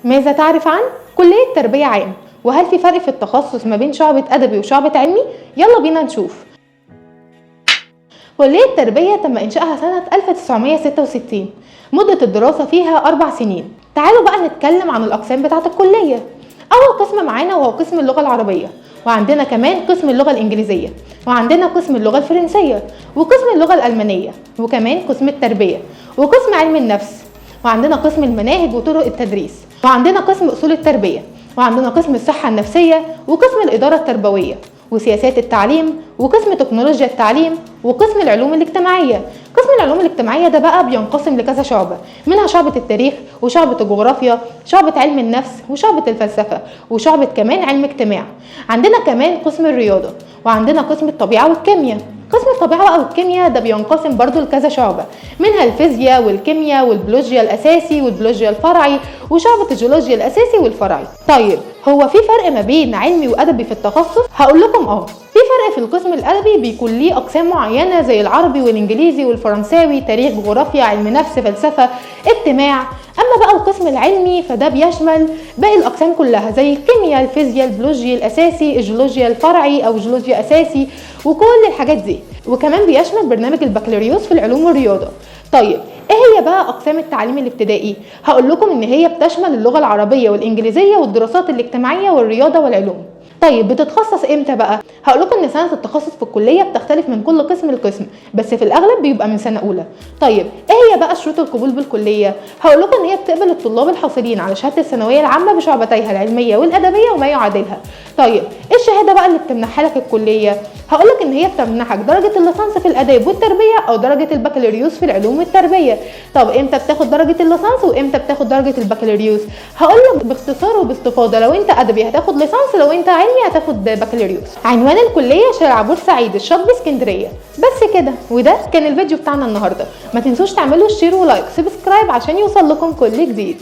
ماذا تعرف عن كلية تربية عام؟ وهل في فرق في التخصص ما بين شعبة أدبي وشعبة علمي؟ يلا بينا نشوف. كلية تربية تم إنشائها سنة 1966. مدة الدراسة فيها 4 سنين. تعالوا بقى نتكلم عن الأقسام بتاعة الكلية. أول قسم معانا وهو قسم اللغة العربية، وعندنا كمان قسم اللغة الإنجليزية، وعندنا قسم اللغة الفرنسية، وقسم اللغة الألمانية، وكمان قسم التربية، وقسم علم النفس، وعندنا قسم المناهج وطرق التدريس، وعندنا قسم أصول التربية، وعندنا قسم الصحة النفسية، وقسم الإدارة التربوية، وسياسات التعليم، وقسم تكنولوجيا التعليم، وقسم العلوم الاجتماعية. قسم العلوم الاجتماعية ده بقى بينقسم لكذا شعبة، منها شعبة التاريخ، وشعبة الجغرافيا، شعبة علم النفس، وشعبة الفلسفة، وشعبة كمان علم اجتماع. عندنا كمان قسم الرياضة، وعندنا قسم الطبيعة والكيمياء. قسم الطبيعة أو الكيمياء ده بينقسم برضو لكذا شعبة، منها الفيزياء والكيمياء والبيولوجيا الأساسي والبيولوجيا الفرعي، وشعبة الجيولوجيا الأساسي والفرعي. طيب هو في فرق ما بين علمي وأدبي في التخصص؟ هقول لكم في فرق. في القسم الأدبي بيكون ليه أقسام معينة زي العربي والإنجليزي والفرنساوي، تاريخ، جغرافيا، علم نفس، فلسفة، اجتماع. أما بقى القسم العلمي فده بيشمل باقي الأقسام كلها زي الكيمياء، الفيزياء، البيولوجيا الأساسي، الجيولوجيا الفرعي أو جيولوجيا أساسي، وكل الحاجات دي. وكمان بيشمل برنامج البكالوريوس في العلوم والرياضة. طيب ايه هي بقى اقسام التعليم الابتدائي؟ هقول لكم ان هي بتشمل اللغة العربية والانجليزية والدراسات الاجتماعية والرياضة والعلوم. طيب بتتخصص امتى بقى؟ هقول لكم ان سنه التخصص في الكليه بتختلف من كل قسم لقسم، بس في الاغلب بيبقى من سنه اولى. طيب ايه هي بقى شروط القبول بالكليه؟ هقول لكم ان هي بتقبل الطلاب الحاصلين على شهاده الثانويه العامه بشعبتيها العلميه والادبيه وما يعادلها. طيب ايه الشهاده بقى اللي بتمنحها لك الكليه؟ هقول لك ان هي بتمنحك درجه الليسانس في الاداب والتربيه او درجه البكالوريوس في العلوم والتربيه. طب امتى بتاخد درجه الليسانس وامتى بتاخد درجه البكالوريوس؟ هقول لك باختصار وباستفاضه، لو انت ادبي هتاخد ليسانس، لو انت علمي هتاخد بكالوريوس. عنوان الكليه شارع بورسعيد الشاطبي اسكندريه. بس كده، وده كان الفيديو بتاعنا النهارده. ما تنسوش تعملوا شير ولايك سبسكرايب عشان يوصل لكم كل جديد.